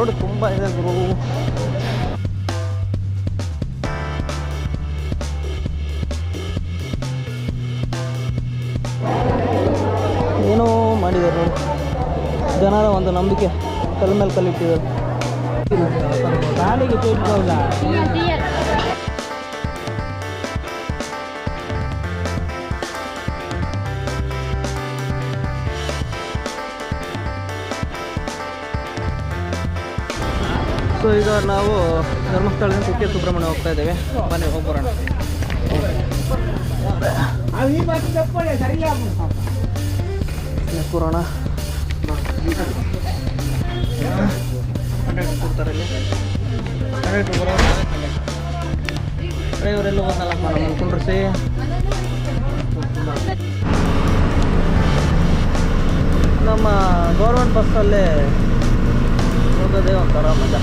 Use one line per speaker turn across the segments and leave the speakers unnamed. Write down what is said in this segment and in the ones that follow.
Crowd ತುಂಬ ಇದೆ ಗುರು. ಏನೋ ಮಾಡಿದ್ದಾರೆ ಜನರ ಒಂದು ನಂಬಿಕೆ ಕಲ್ ಮೇಲೆ ಕಲ್ಲಿಟ್ಟಿದ್ದಾರೆ. ಕಾಲಿಗೆ ಚೇಟ್ಕಲ್ಲ. ಸೊ ಈಗ ನಾವು ಧರ್ಮಸ್ಥಳದಿಂದ ಕುಕ್ಕೆ ಸುಬ್ರಹ್ಮಣ್ಯ ಹೋಗ್ತಾ ಇದ್ದೇವೆ. ಬನ್ನಿ ಹೋಗ್ಬರೋಣ. ಕೂರೋಣ. ಕೊಡ್ತಾರೆ ಇಲ್ಲಿ ಡ್ರೈವರೆಲ್ಲ ಹೋದ್ನಲ್ಲ ನಮ್ಮ ಕುಂಡ್ರಿಸಿ. ನಮ್ಮ ಗೌರ್ಮೆಂಟ್ ಬಸ್ಸಲ್ಲೇ ಹೋಗೋದೇ ಒಂಥರ ಮಜಾ.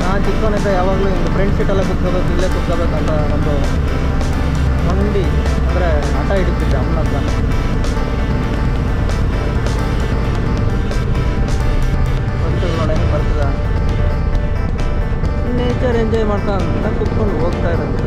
ನಾನು ಚಿಕ್ಕವನಿದ್ದ ಯಾವಾಗಲೂ ಹಿಂಗೆ ಫ್ರೆಂಡ್ ಸೀಟೆಲ್ಲ ಕೂತ್ಕೋಬೇಕು, ಇಲ್ಲೇ ಕೂತ್ಕೋಬೇಕಂತ ಒಂದು ಮಂಡಿ ಅಂದರೆ ಆಟ ಹಿಡಿತಿದ್ದೆ ಅಮ್ಮನ ಹತ್ರ. ನೋಡಿ ಹೆಂಗೆ ಬರ್ತದ, ನೇಚರ್ ಎಂಜಾಯ್ ಮಾಡ್ತಾ ಕೂತ್ಕೊಂಡು ಹೋಗ್ತಾ ಇರೋದು.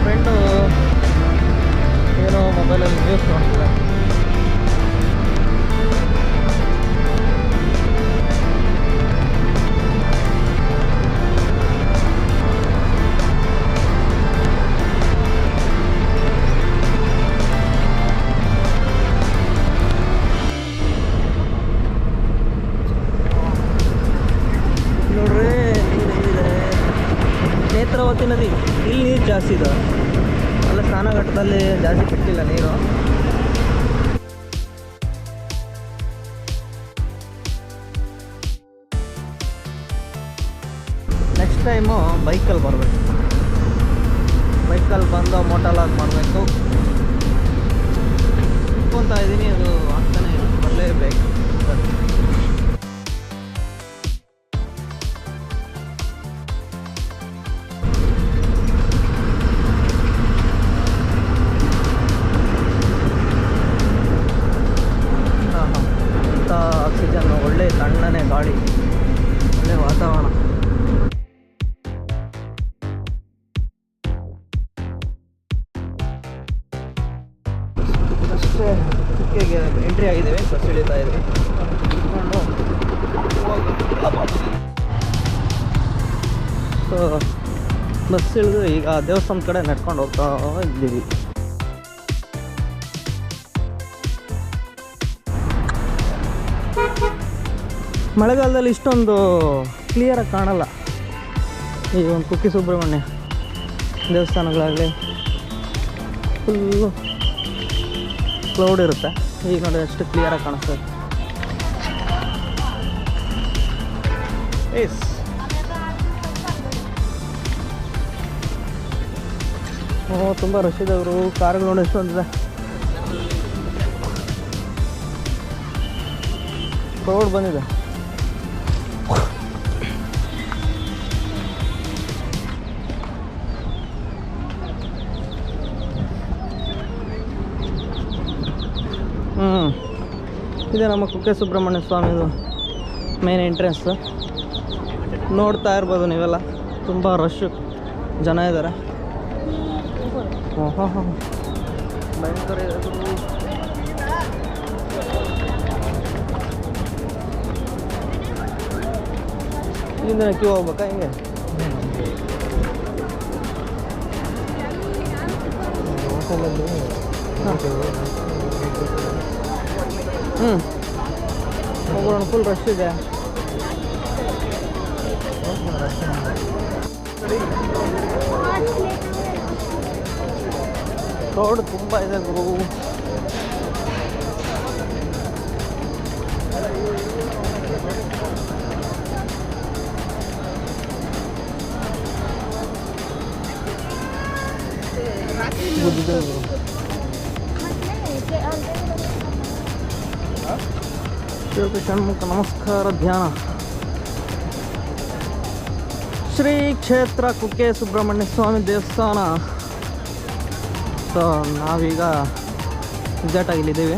ಫ್ರೆಂಡು ಏನೋ ಮೊಬೈಲಲ್ಲಿ ನ್ಯೂಸ್ ನೋಡ್ತಿದ್ದಾರೆ. ನೇತ್ರಾವತಿ ನದಿ, ಇಲ್ಲಿ ನೀರು ಜಾಸ್ತಿ ಇದೆ. ಅಲ್ಲ ಸ್ನಾನಘಟ್ಟದಲ್ಲಿ ಜಾಸ್ತಿ ಬಿಟ್ಟಿಲ್ಲ ನೀರು. ನೆಕ್ಸ್ಟ್ ಟೈಮು ಬೈಕಲ್ಲಿ ಬರಬೇಕು. ಬೈಕಲ್ಲಿ ಬಂದು ಮೋಟಲಾಗ್ ಮಾಡಬೇಕು ಅನ್ಕೊತಾ ಇದ್ದೀನಿ. ಅದು ಆಗ್ತಾನೆ ಇಲ್ಲ, ಬರಲೇಬೇಕು. ಆಕ್ಸಿಜನ್, ಒಳ್ಳೆ ತಣ್ಣನೆ ಗಾಳಿ, ಒಳ್ಳೆ ವಾತಾವರಣ. ಅಷ್ಟೇ ಕುಕ್ಕೆಗೆ ಎಂಟ್ರಿ ಆಗಿದ್ದೇವೆ. ಬಸ್ ಇಳಿತಾ ಇದ್ವಿ. ಸೊ ಬಸ್ ಇಳಿದು ಈಗ ದೇವಸ್ಥಾನದ ಕಡೆ ನಡ್ಕೊಂಡು ಹೋಗ್ತಾ ಇದ್ದೀವಿ. ಮಳೆಗಾಲದಲ್ಲಿ ಇಷ್ಟೊಂದು ಕ್ಲಿಯರಾಗಿ ಕಾಣಲ್ಲ ಈ ಒಂದು ಕುಕ್ಕೆ ಸುಬ್ರಹ್ಮಣ್ಯ ದೇವಸ್ಥಾನಗಳಾಗಲಿ. ಫುಲ್ಲು ಕ್ಲೌಡ್ ಇರುತ್ತೆ. ಈಗ ನೋಡಿ ಅಷ್ಟು ಕ್ಲಿಯರಾಗಿ ಕಾಣಿಸ್ತದೆ. ಎಸ್ ತುಂಬ ರಶ್ ಇದೆ ಅವರು. ಕಾರುಗಳು ನೋಡಿ ಎಷ್ಟೊಂದಿದೆ. ಕ್ರೌಡ್ ಬಂದಿದೆ. ಇದೆ ನಮ್ಮ ಕುಕ್ಕೆ ಸುಬ್ರಹ್ಮಣ್ಯ ಸ್ವಾಮಿದು ಮೇನ್ ಎಂಟ್ರೆನ್ಸ್. ನೋಡ್ತಾ ಇರ್ಬೋದು ನೀವೆಲ್ಲ, ತುಂಬ ರಶ್ ಜನ ಇದ್ದಾರೆ. ಭಯಂಕರ ಇದೆ. ಇಲ್ಲಿಂದ ಕ್ಯೂ ಹೋಗ್ಬೇಕಾ ಹಿಂಗೆ? ಹೋಗೋಣ. ಫುಲ್ ರಶ್ ಇದೆ. ಕ್ರೌಡ್ ತುಂಬ ಇದೆ ಗುರು. ಶ್ರೀ ಷಣ್ಮುಖ ನಮಸ್ಕಾರ ಧ್ಯಾನ ಶ್ರೀ ಕ್ಷೇತ್ರ ಕುಕ್ಕೆ ಸುಬ್ರಹ್ಮಣ್ಯ ಸ್ವಾಮಿ ದೇವಸ್ಥಾನ. ಸೊ ನಾವೀಗ ಎಕ್ಸಾಕ್ಟಾಗಿ ಇಲ್ಲಿದ್ದೀವಿ.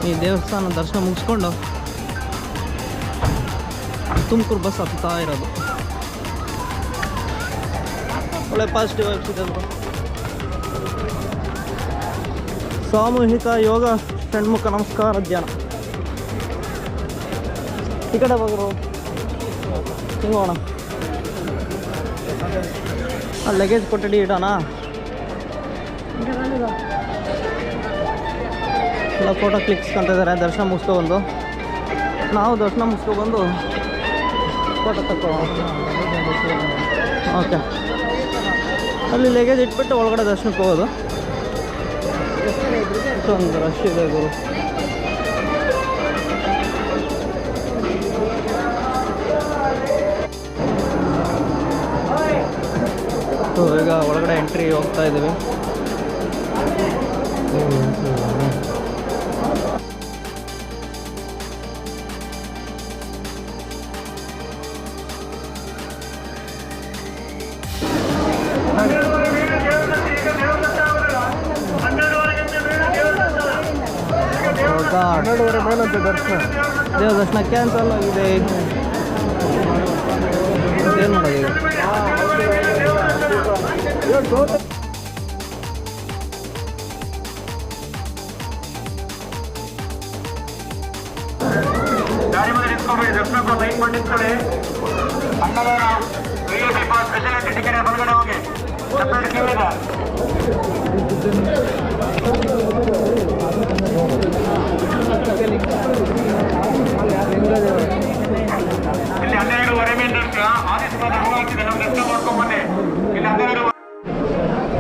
ಈ ದೇವಸ್ಥಾನ ದರ್ಶನ ಮುಗಿಸ್ಕೊಂಡು ತುಮಕೂರು ಬಸ್ ಹತ್ತಾ ಇರೋದು. ಒಳ್ಳೆ ಪಾಸಿಟಿವ್ ವೈಬ್ಸ್ ಇದೆ. ಸಾಮೂಹಿಕ ಯೋಗ ಷಣ್ಮುಖ ನಮಸ್ಕಾರ ಧ್ಯಾನ. ಈ ಕಡೆ ಹೋಗರು ಹಿಂಗೋಣ. ಲಗೇಜ್ ಕೊಠಡಿ ಇಡೋಣ. ಎಲ್ಲ ಫೋಟೋ ಕ್ಲಿಕ್ಸ್ಕೊಂತಿದ್ದಾರೆ. ದರ್ಶನ ಮುಗಿಸ್ಕೊಬಂದು ನಾವು ದರ್ಶನ ಮುಗಿಸ್ಕೊಬಂದು ಫೋಟೋ ತಗೋ. ಓಕೆ, ಅಲ್ಲಿ ಲಗೇಜ್ ಇಟ್ಬಿಟ್ಟು ಒಳಗಡೆ ದರ್ಶನಕ್ಕೆ ಹೋಗೋದು. ಇಷ್ಟೊಂದು ರಶ್ ಇದೆ ಗುರು. ಸೊ ಈಗ ಒಳಗಡೆ ಎಂಟ್ರಿ ಹೋಗ್ತಾ ಇದ್ದೀವಿ. ದೇವ ದರ್ಶನ ಕ್ಯಾನ್ಸಲ್ ಆಗಿದೆ. ಏನು ಮಾಡೋದು?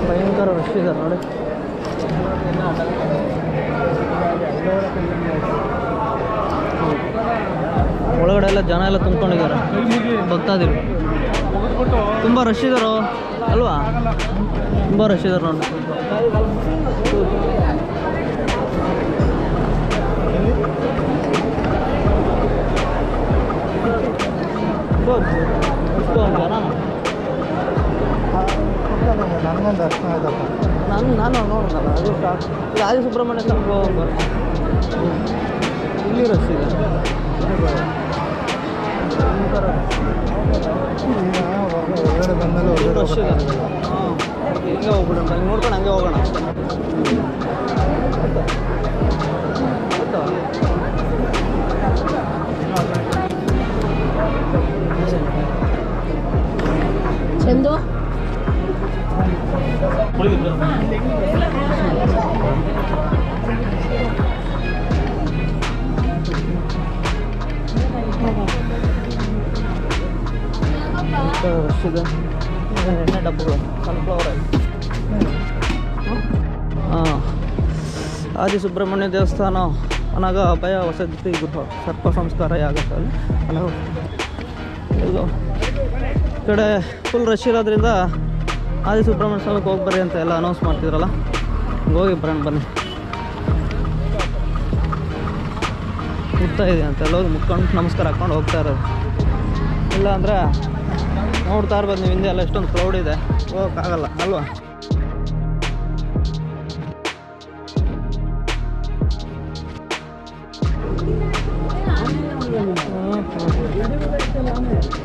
ಭಯಂಕರ ರಶ್ ಇದೆ ನೋಡಿ. ಒಳಗಡೆ ಎಲ್ಲ ಜನ ಎಲ್ಲ ತುಂಬ್ಕೊಂಡಿದ್ದಾರೆ. ಭಕ್ತಾದಿರು ತುಂಬ ರಶ್ ಇದ್ದಾರೋ ಅಲ್ವಾ? ತುಂಬ ರಶ್ ಇದ್ದಾರೆ ನೋಡಿ.
ನನಗೊಂದು ದರ್ಶನ ಆಯ್ತಪ್ಪ.
ನಾನು ನೋಡೋಣ. ಅದು ಆದಿ ಸುಬ್ರಹ್ಮಣ್ಯ ಸ್ವಾಮಿ ಹೋಗೋಣ. ಇಲ್ಲಿ ರಶ್ ಇದೆ.
ಹೊರಗಡೆ ಬಂದಲ್ಲಿ
ರಶ್ ಇದೆ. ಹಾಂ, ಹಿಂಗೆ ಹೋಗ್ಬಿಡೋಣ. ಹಂಗೆ ನೋಡ್ಕೊಂಡು ಹಂಗೆ ಹೋಗೋಣ.
ಚಂದು
ರಶ್ ಇದೆ. ಎಣ್ಣೆ ಡಬ್ಬಗಳು, ಸನ್ಫ್ಲವರ್ ಆಯಿಲ್. ಹಾಂ, ಆದಿ ಸುಬ್ರಹ್ಮಣ್ಯ ದೇವಸ್ಥಾನ ಅನಾಗ ಅಭಯ ವಸತಿ ಗೃಹ ಸರ್ಪ ಸಂಸ್ಕಾರ ಯಾಗದಲ್ಲಿ ಹಲವು ಎಲ್ಲೋ ಈ ಕಡೆ ಫುಲ್ ರಶ್ ಇರೋದ್ರಿಂದ ಆದಿ ಸುಬ್ರಹ್ಮಣ್ಯ ಸ್ವಾಮಿಗೆ ಹೋಗಿ ಬರ್ರಿ ಅಂತ ಎಲ್ಲ ಅನೌನ್ಸ್ ಮಾಡ್ತಿದ್ರಲ್ಲ. ಹೋಗಿ ಬರೋಣ ಬನ್ನಿ. ಮುಗ್ತಾ ಇದೆ ಅಂತ ಎಲ್ಲ ಹೋಗಿ ಮುಟ್ಕೊಂಡು ನಮಸ್ಕಾರ ಹಾಕ್ಕೊಂಡು ಹೋಗ್ತಾ ಇರೋದು. ಇಲ್ಲ ಅಂದರೆ ನೋಡ್ತಾ ಇರ್ಬೋದು ನೀವು ಹಿಂದೆ ಎಲ್ಲ ಎಷ್ಟೊಂದು ಕ್ರೌಡ್ ಇದೆ. ಹೋಗೋಕ್ಕಾಗಲ್ಲ ಅಲ್ವಾ?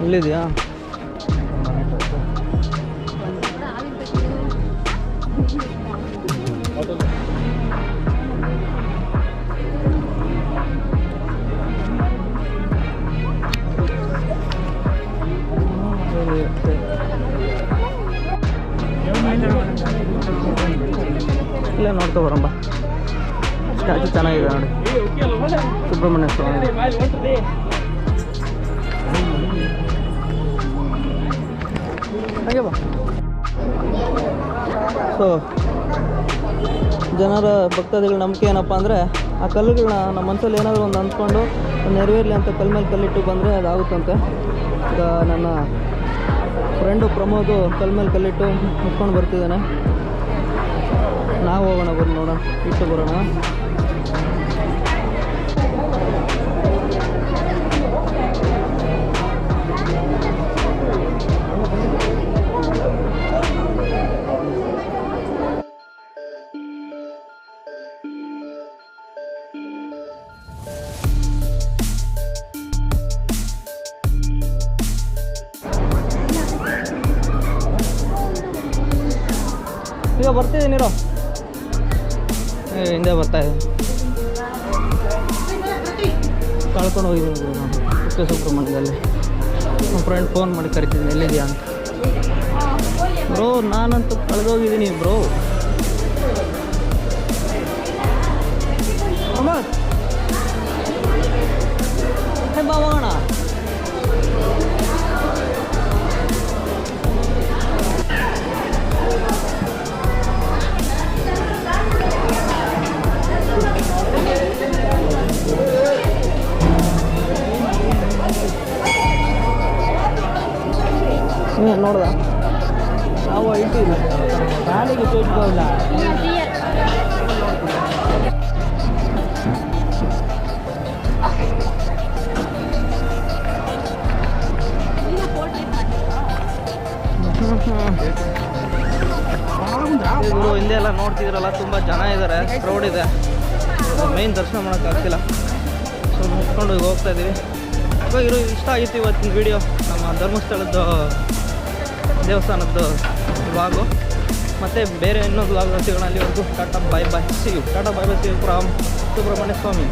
ಇಲ್ಲಿದೆಯಾ? ಇಲ್ಲೇ ನೋಡ್ಕೊ ಬರೋಣ. ಸ್ಟ್ಯಾಚು ಚೆನ್ನಾಗಿದೆ ನೋಡಿ, ಸುಬ್ರಹ್ಮಣ್ಯ ಸ್ವಾಮಿ. ಹಾಗೆ ಬಾ. ಸೊ ಜನರ ಭಕ್ತಾದಿಗಳ ನಂಬಿಕೆ ಏನಪ್ಪ ಅಂದರೆ, ಆ ಕಲ್ಲುಗಳನ್ನ ನಮ್ಮ ಮನಸ್ಸಲ್ಲಿ ಏನಾದರೂ ಒಂದು ಅಂದ್ಕೊಂಡು ನೆರವೇರಲಿ ಅಂತ ಕಲ್ ಮೇಲೆ ಕಲ್ಲಿಟ್ಟು ಬಂದರೆ ಅದಾಗುತ್ತಂತೆ. ಈಗ ನನ್ನ ಫ್ರೆಂಡು ಪ್ರಮೋದು ಕಲ್ ಮೇಲೆ ಕಲ್ಲಿಟ್ಟು ಮುಟ್ಕೊಂಡು ಬರ್ತಿದ್ದಾನೆ. ನಾವು ಹೋಗೋಣ, ಬನ್ನಿ ನೋಡೋಣ, ಇಟ್ಟು ಬರೋಣ. ಈಗ ಬರ್ತಿದ್ದೀನಿರೋ ಹಿಂದೆ ಬರ್ತಾ ಇದೆ ಕಳ್ಕೊಂಡು ಹೋಗಿದ್ದೀನಿ ಗುರು ನಾನು ಕುಕ್ಕೆ ಸುಬ್ರಹ್ಮಣ್ಯದಲ್ಲಿ ನಮ್ಮ ಫ್ರೆಂಡ್ ಫೋನ್ ಮಾಡಿ ಕರಿತಿದ್ದೀನಿ ಎಲ್ಲಿದೆಯಾ ಅಂತ ಬ್ರೋ ನಾನಂತೂ ಕಳೆದೋಗಿದ್ದೀನಿ ಬ್ರೋ ಅಹಮದ್ ಹೇ ಬಾ ಹೋಗೋಣ ನೋಡ್ದ ನಾವು ಇಟ್ಟಿಲ್ಲ ಕಾಲಿಗೆ ಚೋಚ್ಕೋಲ್ಲ ಗುರು ಹಿಂದೆ ಎಲ್ಲ ನೋಡ್ತಿದ್ರಲ್ಲ ತುಂಬ ಜನ ಇದ್ದಾರೆ ಕ್ರೌಡ್ ಇದೆ ಮೇನ್ ದರ್ಶನ ಮಾಡೋಕ್ಕಾಗ್ತಿಲ್ಲ ಸೊ ಮುಚ್ಕೊಂಡು ಹೋಗ್ತಾ ಇದ್ದೀವಿ ಇರೋ ಇಷ್ಟ ಆಗಿತ್ತು ಇವತ್ತಿನ ವಿಡಿಯೋ ನಮ್ಮ ಧರ್ಮಸ್ಥಳದ ದೇವಸ್ಥಾನದ ವ್ಲಾಗು ಮತ್ತು ಬೇರೆ ಇನ್ನೊಂದು ವ್ಲಾಗ್ ಸಿಗೋಣ ಅಲ್ಲಿವರೆಗೂ tata bye bye see you tata bye bye see you from Subrahmanya Swami